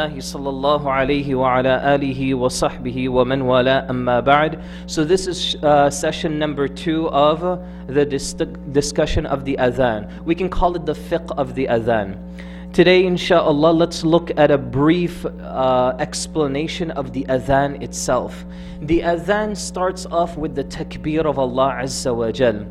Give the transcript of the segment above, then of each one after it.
الله صلى الله عليه وعلى آله وصحبه ومن والاه أما بعد. So this is session number 2 of the discussion of the adhan. We can call it the fiqh of the adhan. Today, inshallah, let's look at a brief explanation of the adhan itself. The adhan starts off with the takbir of Allah Azza wa Jal.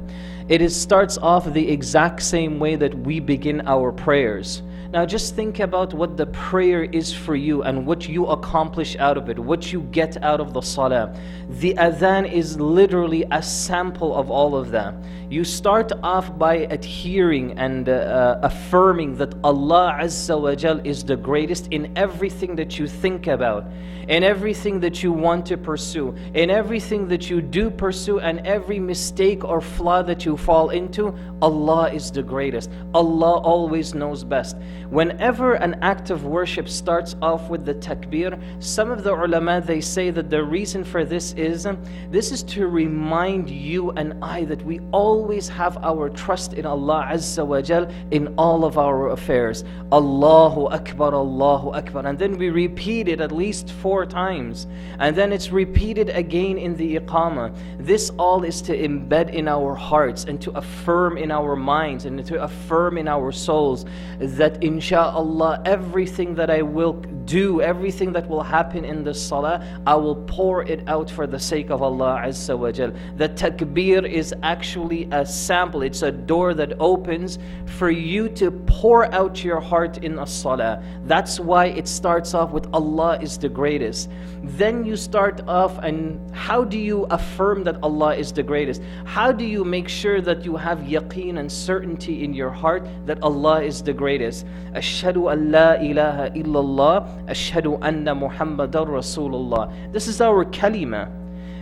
Starts off the exact same way that we begin our prayers. Now just think about what the prayer is for you and what you accomplish out of it, what you get out of the salah. The adhan is literally a sample of all of that. You start off by adhering and affirming that Allah Azza wa Jal is the greatest in everything that you think about, in everything that you want to pursue, in everything that you do pursue, and every mistake or flaw that you fall into. Allah is the greatest. Allah always knows best. Whenever an act of worship starts off with the takbir, some of the ulama, they say that the reason for this is to remind you and I that we always have our trust in Allah Azza wa Jal in all of our affairs. Allahu Akbar, Allahu Akbar. And then we repeat it at least 4 times. And then it's repeated again in the iqamah. This all is to embed in our hearts and to affirm in our minds and to affirm in our souls that insha'Allah everything that I will do, everything that will happen in the salah, I will pour it out for the sake of Allah Azza wa Jal. The takbir is actually a sample, it's a door that opens for you to pour out your heart in a salah. That's why it starts off with Allah is the greatest. Then you start off, and how do you affirm that Allah is the greatest? How do you make sure that you have yaqeen and certainty in your heart that Allah is the greatest? Ashhadu an la ilaha illallah, ashhadu anna Muhammadar Rasulullah. This is our kalima.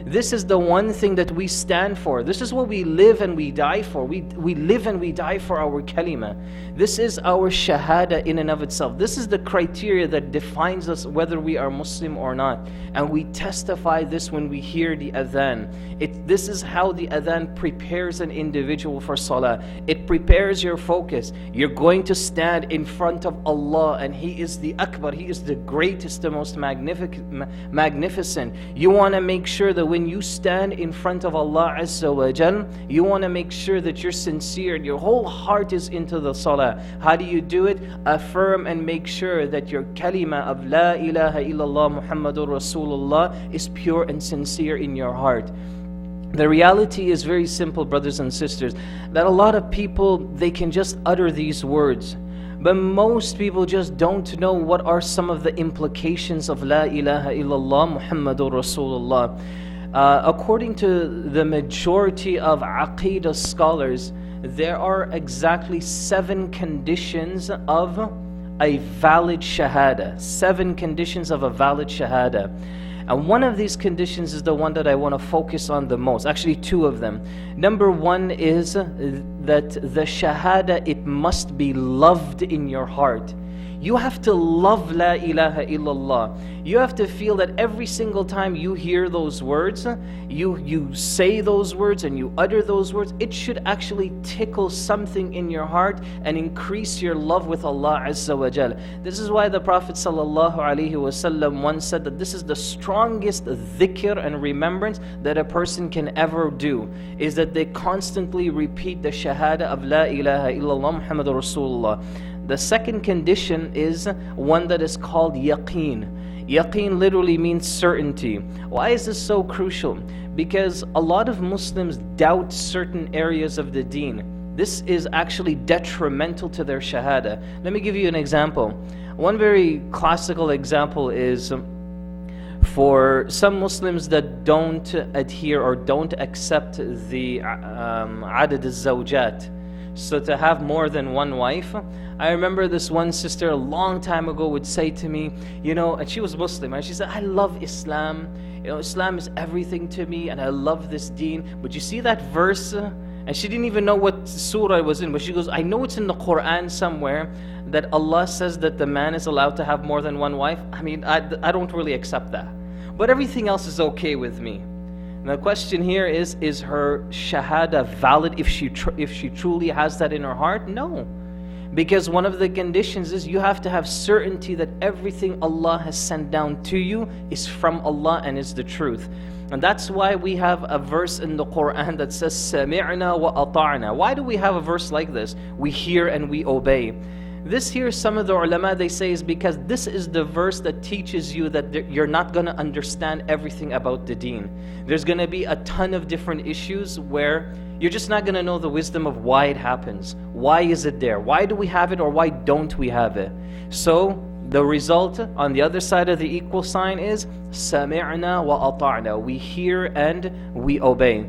This is the one thing that we stand for. This is what we live and we die for. We live and we die for our kalima. This is our shahada in and of itself. This is the criteria that defines us whether we are Muslim or not. And we testify this when we hear the adhan. This is how the adhan prepares an individual for salah. It prepares your focus. You're going to stand in front of Allah, and He is the Akbar. He is the greatest, the most magnificent. You want to make sure that when you stand in front of Allah Azza wa Jal, you want to make sure that you're sincere, your whole heart is into the salah. How do you do it? Affirm and make sure that your kalima of La ilaha illallah Muhammadur Rasulullah is pure and sincere in your heart. The reality is very simple, brothers and sisters, that a lot of people, they can just utter these words. But most people just don't know what are some of the implications of La ilaha illallah Muhammadur Rasulullah. According to the majority of Aqidah scholars, there are exactly 7 conditions of a valid shahada. 7 conditions of a valid shahada. And one of these conditions is the one that I want to focus on the most. Actually, 2 of them. Number 1 is that the shahada, it must be loved in your heart. You have to love La ilaha illallah. You have to feel that every single time you hear those words, you say those words and you utter those words, it should actually tickle something in your heart and increase your love with Allah Azza wa Jal. This is why the Prophet sallallahu alaihi wasallam once said that this is the strongest dhikr and remembrance that a person can ever do, is that they constantly repeat the shahada of La ilaha illallah Muhammadur Rasulullah. The second condition is one that is called yaqeen. Yaqeen literally means certainty. Why is this so crucial? Because a lot of Muslims doubt certain areas of the deen. This is actually detrimental to their shahada. Let me give you an example. One very classical example is for some Muslims that don't adhere or don't accept the adad al-zawjat. So to have more than one wife. I remember this one sister a long time ago would say to me, and she was Muslim, and she said, I love Islam. Islam is everything to me, and I love this deen. But you see that verse? And she didn't even know what surah it was in, but she goes, I know it's in the Quran somewhere that Allah says that the man is allowed to have more than one wife. I mean, I don't really accept that. But everything else is okay with me. And the question here is her shahada valid if she truly has that in her heart? No. Because one of the conditions is you have to have certainty that everything Allah has sent down to you is from Allah and is the truth. And that's why we have a verse in the Quran that says, سَمِعْنَا وَأَطَعْنَا. Why do we have a verse like this? We hear and we obey. This here, some of the ulama, they say, is because this is the verse that teaches you that you're not going to understand everything about the deen. There's going to be a ton of different issues where you're just not going to know the wisdom of why it happens. Why is it there? Why do we have it, or why don't we have it? So the result on the other side of the equal sign is سَمِعْنَا وَأَطَعْنَا. We hear and we obey.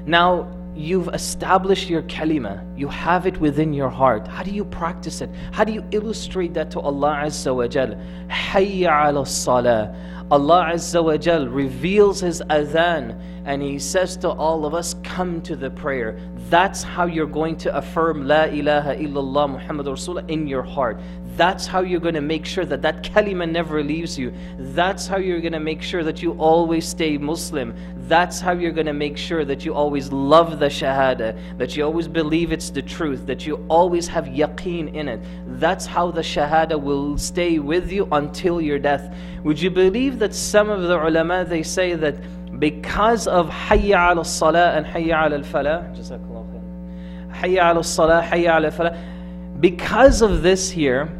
Now, you've established your kalima. You have it within your heart. How do you practice it? How do you illustrate that to Allah Azza wa Jal? Hayya ala salah. Allah Azza wa Jal reveals His adhan and He says to all of us, come to the prayer. That's how you're going to affirm La ilaha illallah Muhammadur Rasulullah in your heart. That's how you're going to make sure that that kalima never leaves you. That's how you're going to make sure that you always stay Muslim. That's how you're going to make sure that you always love the shahada, that you always believe it's the truth, that you always have yaqeen in it. That's how the shahada will stay with you until your death. Would you believe that some of the ulama, they say that because of hayya ala salah and hayya ala al-falah, jazakallah khair, hayya ala salah, hayya ala al-falah, because of this here,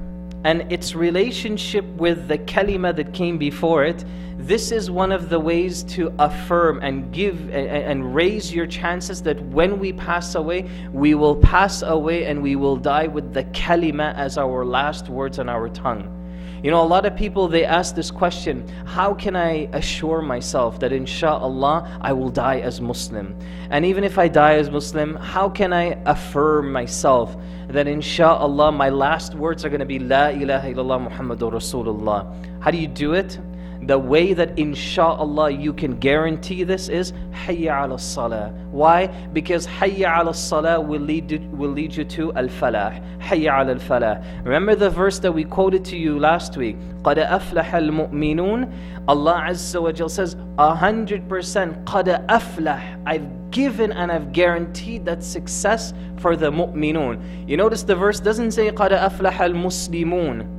and its relationship with the kalima that came before it, this is one of the ways to affirm and give and raise your chances that when we pass away, we will pass away and we will die with the kalima as our last words on our tongue. You know, a lot of people, they ask this question, how can I assure myself that insha'Allah I will die as Muslim? And even if I die as Muslim, how can I affirm myself that insha'Allah my last words are going to be La ilaha illallah Muhammadur Rasulullah? How do you do it? The way that insha'Allah you can guarantee this is Hayya ala salah. Why? Because Hayya ala salah will lead you to al-falah. Hayya ala al-falah. Remember the verse that we quoted to you last week? قَدْ أَفْلَحَ الْمُؤْمِنُونَ. Allah Azza wa Jal says 100% قَدْ أَفْلَحَ. I've given and I've guaranteed that success for the mu'minun. You notice the verse doesn't say قَدْ أَفْلَحَ الْمُسْلِمُونَ.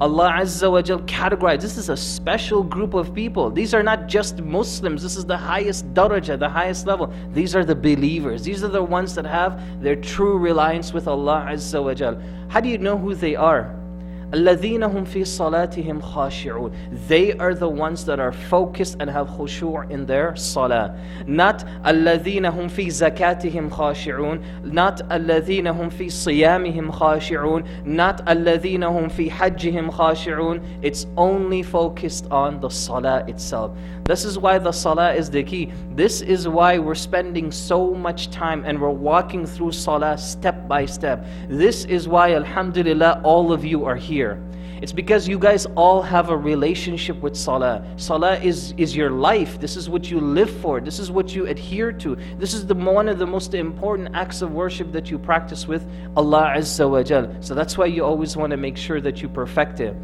Allah Azza wa Jal categorized, this is a special group of people. These are not just Muslims. This is the highest daraja, the highest level. These are the believers. These are the ones that have their true reliance with Allah Azza wa Jal. How do you know who they are? الَّذِينَ هُمْ فِي صَلَاتِهِمْ خَاشِعُونَ. They are the ones that are focused and have khushu' in their salah. Not الَّذِينَ هُمْ فِي زَكَاتِهِمْ خَاشِعُونَ. Not الَّذِينَ هُمْ فِي صِيَامِهِمْ خَاشِعُونَ. Not الَّذِينَ هُمْ فِي حَجِّهِمْ خَاشِعُونَ. It's only focused on the salah itself. This is why the salah is the key. This is why we're spending so much time and we're walking through salah step by step. This is why, alhamdulillah, all of you are here. It's because you guys all have a relationship with salah. Salah is your life. This is what you live for. This is what you adhere to. This is one of the most important acts of worship that you practice with Allah Azza wa Jal. So that's why you always want to make sure that you perfect it.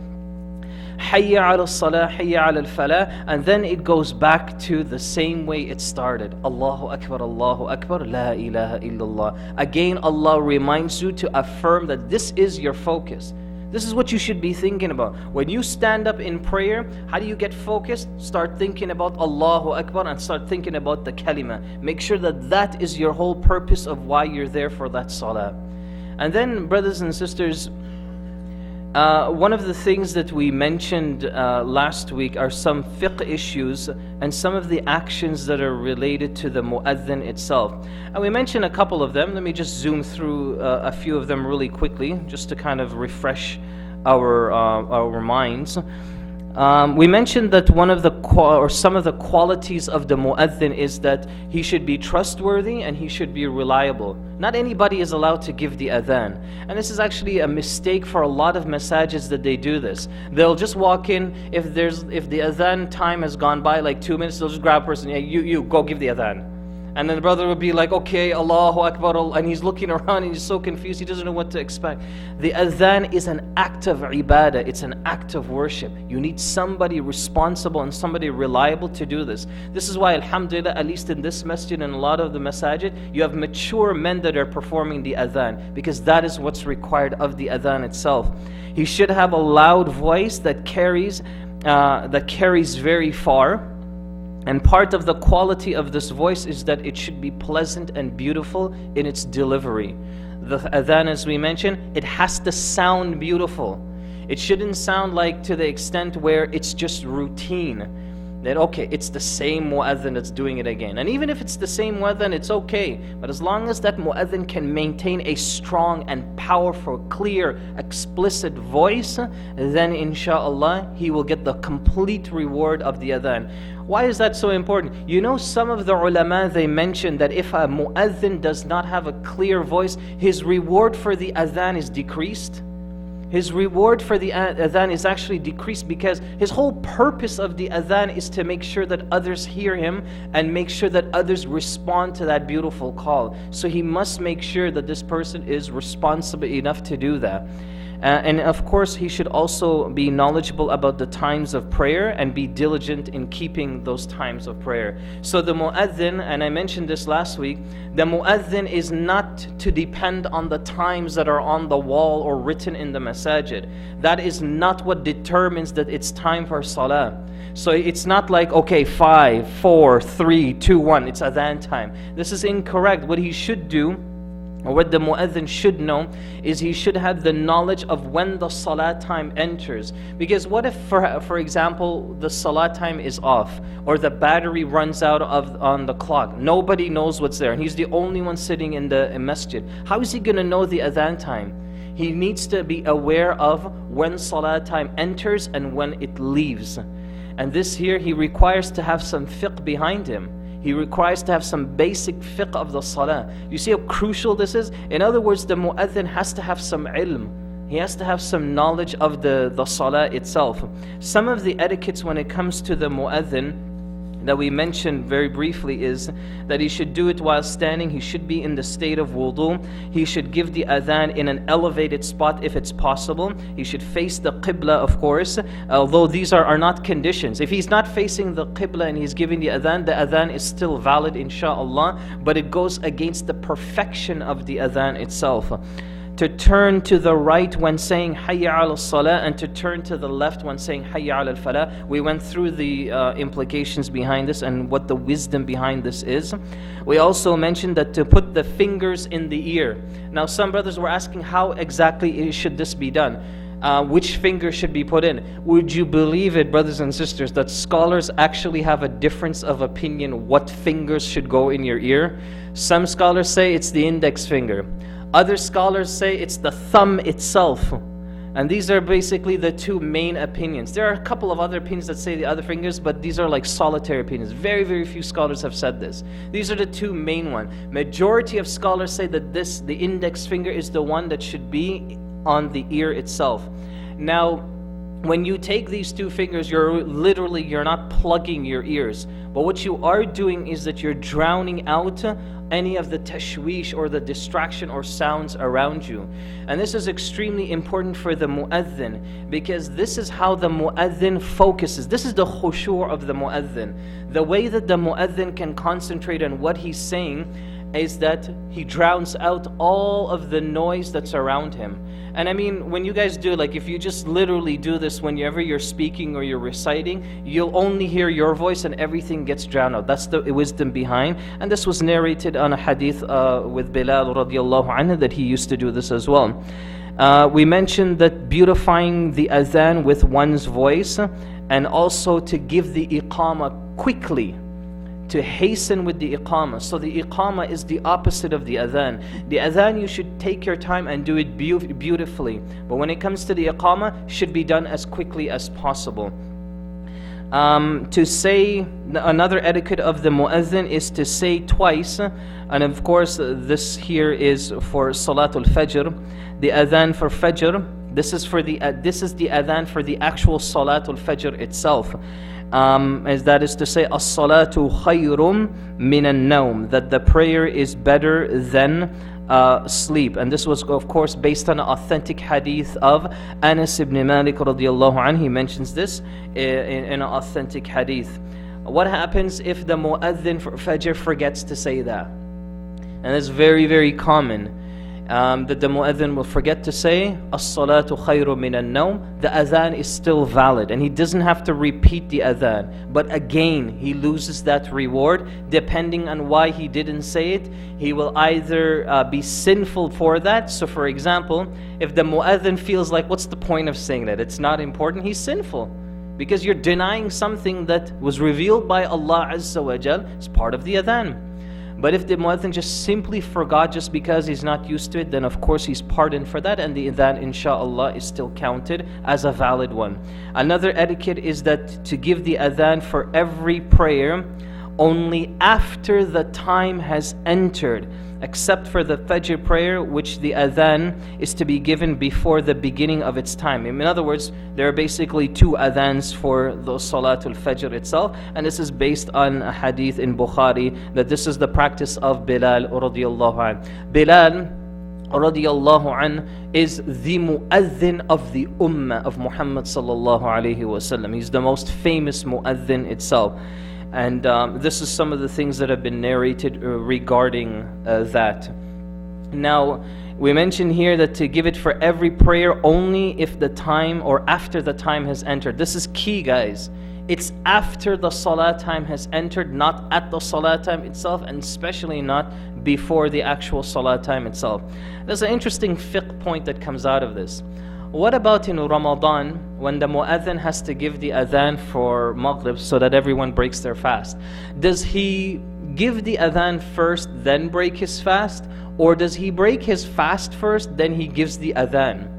Hayya ala salah, hayya ala al-falah, and then it goes back to the same way it started. Allahu Akbar, La ilaha illallah. Again, Allah reminds you to affirm that this is your focus. This is what you should be thinking about. When you stand up in prayer, how do you get focused? Start thinking about Allahu Akbar and start thinking about the kalima. Make sure that that is your whole purpose of why you're there for that salah. And then, brothers and sisters, one of the things that we mentioned last week are some fiqh issues and some of the actions that are related to the mu'adhin itself. And we mentioned a couple of them. Let me just zoom through a few of them really quickly, just to kind of refresh our minds. We mentioned that one of the some of the qualities of the mu'adhin is that he should be trustworthy and he should be reliable. Not anybody is allowed to give the adhan. And this is actually a mistake for a lot of masajids that they do this. They'll just walk in, if the adhan time has gone by like 2 minutes, they'll just grab a person, hey, you go give the adhan. And then the brother would be like, okay, Allahu Akbar, and he's looking around and he's so confused, he doesn't know what to expect. The adhan is an act of ibadah, it's an act of worship. You need somebody responsible and somebody reliable to do this. This is why, alhamdulillah, at least in this masjid and a lot of the masajid, you have mature men that are performing the adhan, because that is what's required of the adhan itself. He should have a loud voice that carries very far. And part of the quality of this voice is that it should be pleasant and beautiful in its delivery. The adhan, as we mentioned, it has to sound beautiful. It shouldn't sound like to the extent where it's just routine. That okay, it's the same mu'adhin that's doing it again. And even if it's the same mu'adhin, it's okay. But as long as that mu'adhin can maintain a strong and powerful, clear, explicit voice, then inshaAllah, he will get the complete reward of the adhan. Why is that so important? You know, some of the ulama, they mention that if a mu'adhin does not have a clear voice, his reward for the adhan is decreased. His reward for the adhan is actually decreased, because his whole purpose of the adhan is to make sure that others hear him and make sure that others respond to that beautiful call. So he must make sure that this person is responsible enough to do that. And of course, he should also be knowledgeable about the times of prayer and be diligent in keeping those times of prayer. So the mu'adhin, and I mentioned this last week, the mu'adhin is not to depend on the times that are on the wall or written in the masajid. That is not what determines that it's time for salah. So it's not like, okay, 5, 4, 3, 2, 1, it's adhan time. This is incorrect. What he should do, or what the mu'adhin should know, is he should have the knowledge of when the salat time enters. Because what if, for example, the salat time is off, or the battery runs out on the clock? Nobody knows what's there, and he's the only one sitting in the masjid. How is he going to know the adhan time? He needs to be aware of when salat time enters and when it leaves. And this here, he requires to have some fiqh behind him. He requires to have some basic fiqh of the salah. You see how crucial this is? In other words, the mu'adhin has to have some ilm. He has to have some knowledge of the salah itself. Some of the etiquettes when it comes to the mu'adhin that we mentioned very briefly is that he should do it while standing. He should be in the state of wudu. He should give the adhan in an elevated spot if it's possible. He should face the qibla, of course, although these are not conditions. If he's not facing the qibla and he's giving the adhan is still valid, insha'Allah, but it goes against the perfection of the adhan itself. To turn to the right when saying Hayya ala salah, and to turn to the left when saying Hayya ala falah. We went through the implications behind this and what the wisdom behind this is. We also mentioned that to put the fingers in the ear. Now some brothers were asking how exactly should this be done? Which finger should be put in? Would you believe it, brothers and sisters, that scholars actually have a difference of opinion what fingers should go in your ear? Some scholars say it's the index finger. Other scholars say it's the thumb itself. And these are basically the two main opinions. There are a couple of other opinions that say the other fingers, but these are like solitary opinions. Very, very few scholars have said this. These are the two main ones. Majority of scholars say that the index finger is the one that should be on the ear itself. Now, when you take these two fingers, you're not plugging your ears. But what you are doing is that you're drowning out any of the tashwish or the distraction or sounds around you. And this is extremely important for the mu'adhin, because this is how the mu'adhin focuses. This is the khushu' of the mu'adhin. The way that the mu'adhin can concentrate on what he's saying is that he drowns out all of the noise that's around him. And I mean, when you guys do, like if you just literally do this whenever you're speaking or you're reciting, you'll only hear your voice and everything gets drowned out. That's the wisdom behind. And this was narrated on a hadith with Bilal radiallahu anhu that he used to do this as well. We mentioned that beautifying the adhan with one's voice, and also to give the iqamah quickly, to hasten with the iqamah. So the iqamah is the opposite of the adhan. The adhan, you should take your time and do it beautifully. But when it comes to the iqamah, should be done as quickly as possible. To say, another etiquette of the mu'adhin is to say twice, and of course this here is for Salatul Fajr, the adhan for Fajr. This is the adhan for the actual Salatul Fajr itself. as that is to say, as-salatu khayrum min an-nawm, that the prayer is better than sleep. And this was of course based on an authentic hadith of Anas ibn Malik radiallahu anhu. He mentions this in an authentic hadith. What happens if the mu'adhin for Fajr forgets to say that? And it's very, very common that the mu'adhin will forget to say as-salatu khayru min an-nawm. The adhan is still valid and he doesn't have to repeat the adhan, but again he loses that reward depending on why he didn't say it. He will either be sinful for that. So for example, if the mu'adhin feels like, what's the point of saying that, it's not important, he's sinful, because you're denying something that was revealed by Allah Azza wa Jal as part of the adhan. But if the mu'adhin just simply forgot just because he's not used to it, then of course he's pardoned for that, and the adhan inshallah is still counted as a valid one. Another etiquette is that to give the adhan for every prayer only after the time has entered, except for the Fajr prayer, which the adhan is to be given before the beginning of its time. In other words, there are basically two adhans for the Salatul Fajr itself, and this is based on a hadith in Bukhari that this is the practice of Bilal radiallahu anh. Bilal radiallahu anh is the mu'adhin of the ummah of Muhammad sallallahu alayhi wasallam. He's the most famous mu'adhin itself. And this is some of the things that have been narrated regarding that. Now, we mentioned here that to give it for every prayer only if the time or after the time has entered. This is key, guys. It's after the salah time has entered, not at the salah time itself, and especially not before the actual salah time itself. There's an interesting fiqh point that comes out of this. What about in Ramadan when the mu'adhin has to give the adhan for Maghrib so that everyone breaks their fast? Does he give the adhan first, then break his fast? Or does he break his fast first, then he gives the adhan?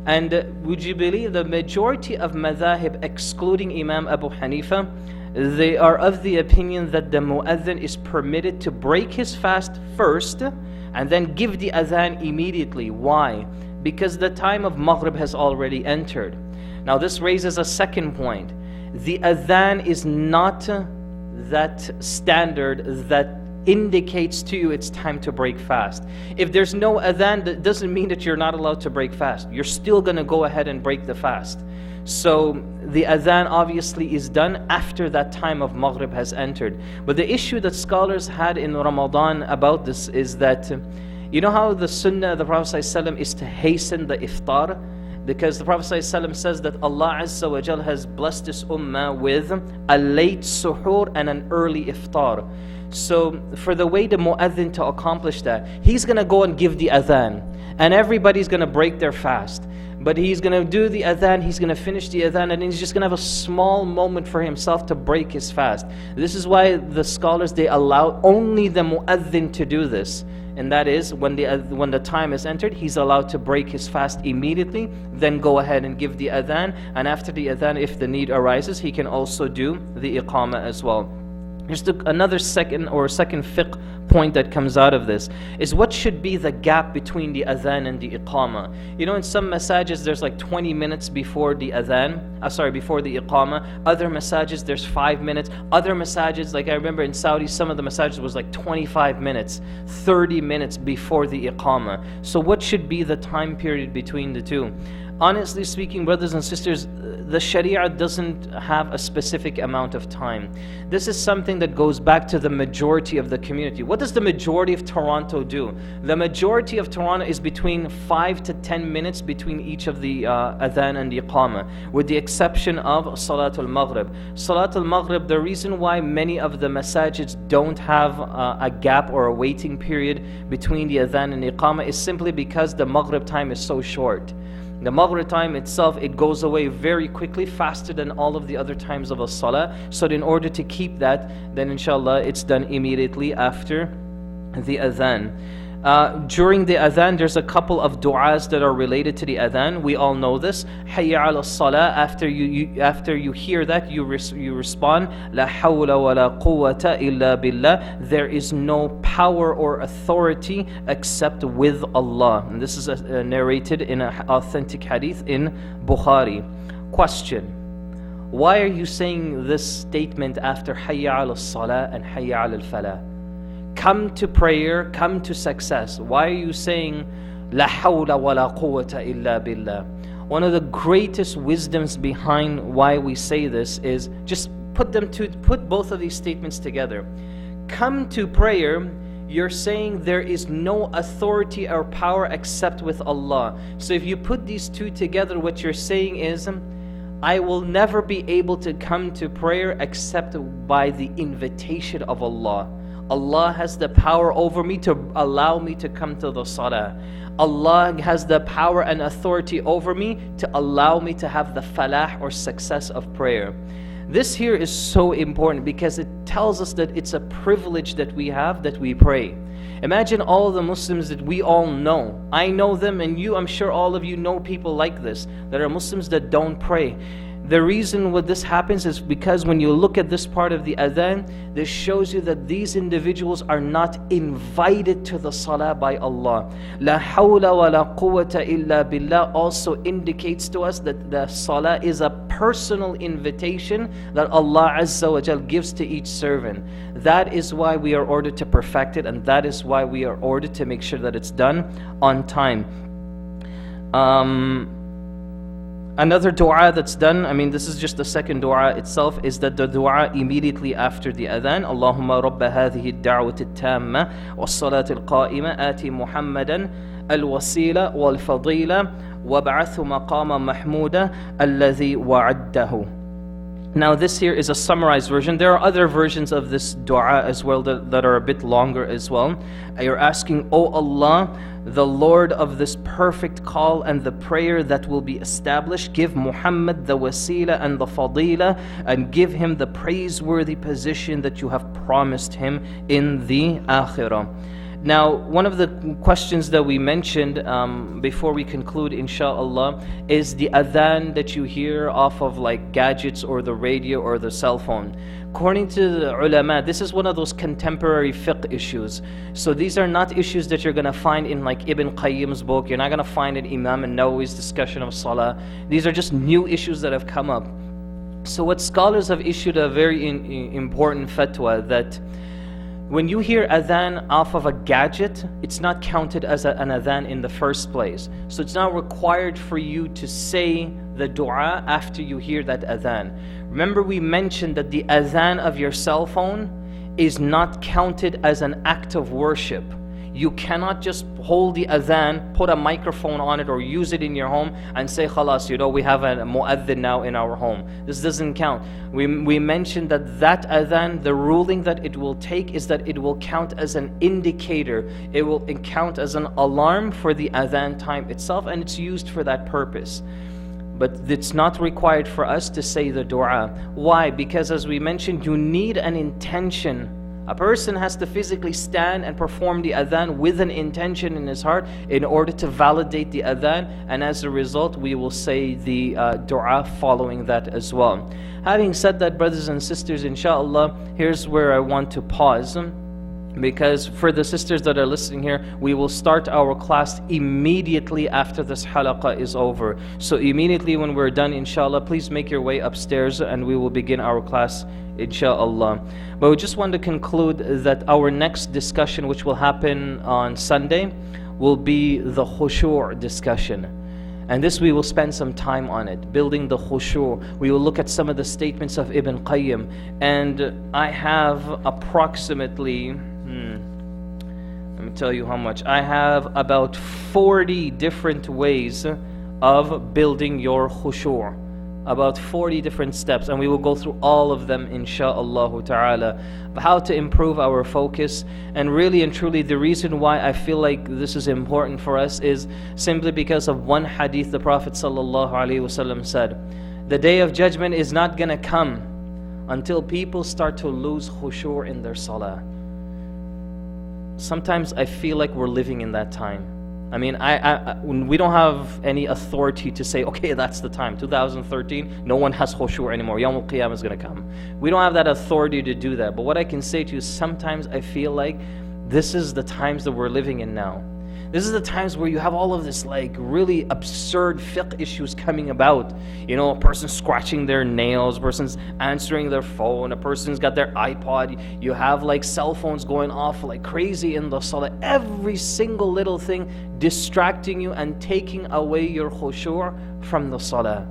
And would you believe the majority of madhahib, excluding Imam Abu Hanifa, they are of the opinion that the mu'adhin is permitted to break his fast first and then give the adhan immediately. Why? Because the time of Maghrib has already entered. Now this raises a second point. The adhan is not that standard that indicates to you it's time to break fast. If there's no adhan, that doesn't mean that you're not allowed to break fast. You're still going to go ahead and break the fast. So the adhan obviously is done after that time of Maghrib has entered. But the issue that scholars had in Ramadan about this is that, you know how the sunnah of the Prophet ﷺ is to hasten the iftar? Because the Prophet ﷺ says that Allah Azza wa Jal has blessed this ummah with a late suhoor and an early iftar. So for the way the mu'adhin to accomplish that, he's going to go and give the adhan, and everybody's going to break their fast. But he's going to do the adhan, he's going to finish the adhan, and he's just going to have a small moment for himself to break his fast. This is why the scholars, they allow only the mu'adhin to do this. And that is, when the time is entered, he's allowed to break his fast immediately, then go ahead and give the adhan. And after the adhan, if the need arises, he can also do the iqamah as well. Here's another second fiqh point that comes out of this, is what should be the gap between the adhan and the iqamah. You know, in some masajid there's like 20 minutes before the adhan, before the iqamah. Other masajid there's 5 minutes. Other masajid, like I remember in Saudi, some of the masajid was like 25 minutes, 30 minutes before the iqamah. So what should be the time period between the two? Honestly speaking, brothers and sisters, the Sharia doesn't have a specific amount of time. This is something that goes back to the majority of the community. What does the majority of Toronto do? The majority of Toronto is between 5 to 10 minutes between each of the adhan and the iqamah, with the exception of Salatul Maghrib. Salatul Maghrib, the reason why many of the masajids don't have a gap or a waiting period between the adhan and the iqamah is simply because the Maghrib time is so short. The Maghrib time itself, it goes away very quickly, faster than all of the other times of a salah. So in order to keep that, then inshallah it's done immediately after the adhan. During the adhan, there's a couple of du'as that are related to the adhan. We all know this. Hayya ala salah. After you hear that, you respond, La hawla wa la quwwata illa billah. There is no power or authority except with Allah. And this is narrated in an authentic hadith in Bukhari. Question: why are you saying this statement after Hayya ala salah and Hayya ala falah? Come to prayer, come to success. Why are you saying La hawla wa la quwwata illa billah? One of the greatest wisdoms behind why we say this is just put both of these statements together. Come to prayer, you're saying there is no authority or power except with Allah. So if you put these two together, what you're saying is, I will never be able to come to prayer except by the invitation of Allah. Allah has the power over me to allow me to come to the salah. Allah has the power and authority over me to allow me to have the falah or success of prayer. This here is so important because it tells us that it's a privilege that we have, that we pray. Imagine all the Muslims that we all know. I know them, and you, I'm sure all of you know people like this, that are Muslims that don't pray. The reason why this happens is because when you look at this part of the adhan, this shows you that these individuals are not invited to the salah by Allah. La hawla wa la quwwata illa billah also indicates to us that the salah is a personal invitation that Allah Azza wa Jal gives to each servant. That is why we are ordered to perfect it, and that is why we are ordered to make sure that it's done on time. Another dua that's done, this is just the second dua itself, is that the dua immediately after the adhan. Allahumma rabba hadhihi ad-da'wati at-tamma was-salati al-qa'ima ati Muhammadan al-wasila wal-fadila wab'athu maqama mahmuda alladhi wa'addahu. Now this here is a summarized version. There are other versions of this dua as well that are a bit longer as well. You're asking, O Allah, the Lord of this perfect call and the prayer that will be established, give Muhammad the wasila and the fadila, and give him the praiseworthy position that you have promised him in the akhirah. Now, one of the questions that we mentioned before we conclude, inshallah, is the adhan that you hear off of like gadgets or the radio or the cell phone. According to the ulama, this is one of those contemporary fiqh issues. So these are not issues that you're going to find in like Ibn Qayyim's book. You're not going to find in Imam an-Nawawi's discussion of salah. These are just new issues that have come up. So what scholars have issued a very important fatwa that when you hear adhan off of a gadget, it's not counted as an adhan in the first place. So it's not required for you to say the dua after you hear that adhan. Remember, we mentioned that the adhan of your cell phone is not counted as an act of worship. You cannot just hold the adhan, put a microphone on it or use it in your home and say, khalas, we have a mu'adhin now in our home. This doesn't count. We mentioned that adhan, the ruling that it will take is that it will count as an indicator. It will count as an alarm for the adhan time itself, and it's used for that purpose. But it's not required for us to say the dua. Why? Because as we mentioned, you need an intention. A person has to physically stand and perform the adhan with an intention in his heart in order to validate the adhan, and as a result we will say the dua following that as well. Having said that, brothers and sisters, inshallah, here's where I want to pause, because for the sisters that are listening here, we will start our class immediately after this halaqah is over. So immediately when we're done, inshallah, please make your way upstairs and we will begin our class, inshallah. But we just want to conclude that our next discussion, which will happen on Sunday, will be the khushu' discussion. And this we will spend some time on it, building the khushu'. We will look at some of the statements of Ibn Qayyim. And I have approximately, let me tell you how much. I have about 40 different ways of building your khushu'. About 40 different steps, and we will go through all of them insha'Allah ta'ala. How to improve our focus. And really and truly, the reason why I feel like this is important for us is simply because of one hadith the Prophet sallallahu alaihi wasallam said, the day of judgment is not gonna come until people start to lose khushu' in their salah. Sometimes I feel like we're living in that time. We don't have any authority to say, okay, that's the time. 2013, no one has khushu' anymore. Yawm al-Qiyamah is going to come. We don't have that authority to do that. But what I can say to you, sometimes I feel like this is the times that we're living in now. This is the times where you have all of this like really absurd fiqh issues coming about. You know, a person scratching their nails, a person's answering their phone, a person's got their iPod. You have like cell phones going off like crazy in the salah. Every single little thing distracting you and taking away your khushu' from the salah.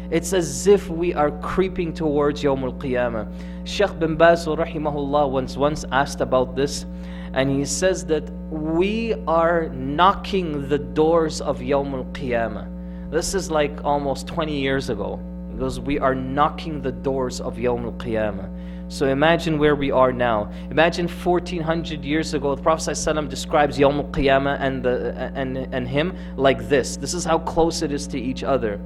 It's as if we are creeping towards Yawm al-Qiyamah. Shaykh bin Baz rahimahullah once asked about this, and he says that we are knocking the doors of Yawm al-Qiyamah. This is like almost 20 years ago. He goes, we are knocking the doors of Yawm al-Qiyamah. So imagine where we are now. Imagine 1400 years ago, the Prophet ﷺ describes Yawm al-Qiyamah and him like this. This is how close it is to each other.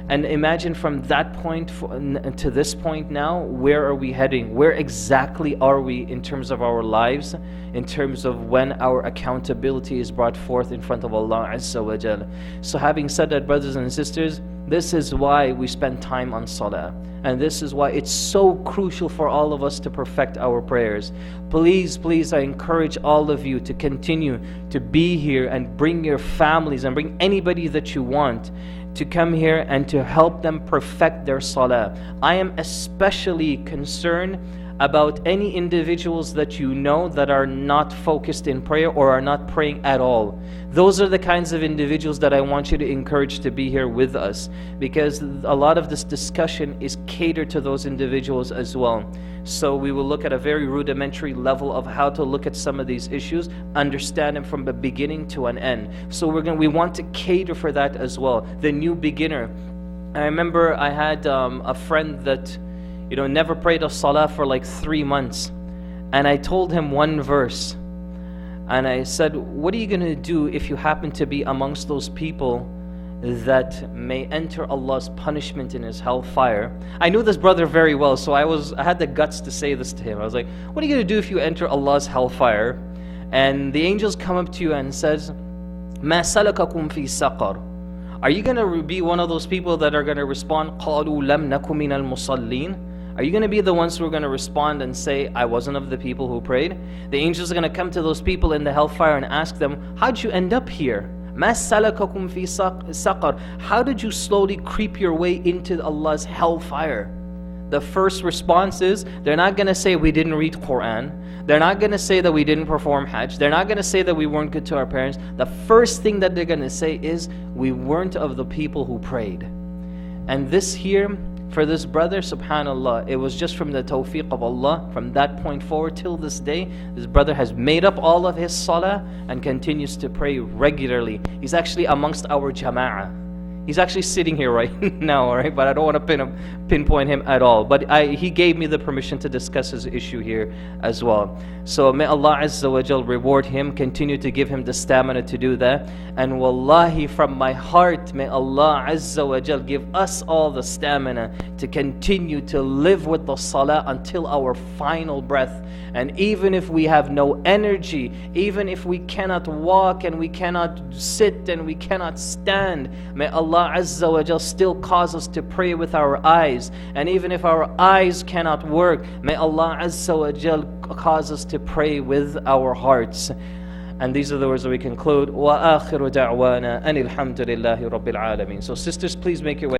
And imagine from that point to this point now, where are we heading? Where exactly are we in terms of our lives, in terms of when our accountability is brought forth in front of Allah Azza wa Jal? So having said that, brothers and sisters, this is why we spend time on salah. And this is why it's so crucial for all of us to perfect our prayers. Please, please, I encourage all of you to continue to be here and bring your families and bring anybody that you want to come here and to help them perfect their salah. I am especially concerned about any individuals that you know that are not focused in prayer or are not praying at all. Those are the kinds of individuals that I want you to encourage to be here with us, because a lot of this discussion is catered to those individuals as well. So we will look at a very rudimentary level of how to look at some of these issues, understand them from the beginning to an end. So we want to cater for that as well. The new beginner. I remember I had a friend that never prayed a salah for like 3 months. And I told him one verse. And I said, what are you going to do if you happen to be amongst those people that may enter Allah's punishment in His hellfire? I knew this brother very well, so I had the guts to say this to him. I was like, what are you going to do if you enter Allah's hellfire? And the angels come up to you and says, مَا سَلَكَكُمْ فِي سَقَرٍ. Are you going to be one of those people that are going to respond, قَالُوا لَمْ نَكُ مِنَ الْمُصَلِّينَ? Are you going to be the ones who are going to respond and say, I wasn't of the people who prayed? The angels are going to come to those people in the hellfire and ask them, how'd you end up here? مَا سَلَكَكُمْ فِي سَقَرٍ. How did you slowly creep your way into Allah's hellfire? The first response is, they're not going to say we didn't read Quran. They're not going to say that we didn't perform Hajj. They're not going to say that we weren't good to our parents. The first thing that they're going to say is, we weren't of the people who prayed. And this here, for this brother, subhanallah, it was just from the tawfiq of Allah. From that point forward till this day, this brother has made up all of his salah and continues to pray regularly. He's actually amongst our jama'ah. He's actually sitting here right now, all right? But I don't want to pinpoint him at all. But he gave me the permission to discuss his issue here as well. So may Allah Azza wa Jal reward him, continue to give him the stamina to do that. And wallahi, from my heart, may Allah Azza wa Jal give us all the stamina to continue to live with the salah until our final breath. And even if we have no energy, even if we cannot walk and we cannot sit and we cannot stand, may Allah Azza wa Jal still cause us to pray with our eyes. And even if our eyes cannot work, may Allah Azza wa Jal cause us to pray with our hearts. And these are the words that we conclude. وَآخِرُ دَعْوَانَا أَنِ الْحَمْدُ لِلَّهِ رَبِّ الْعَالَمِينَ. So sisters, please make your way.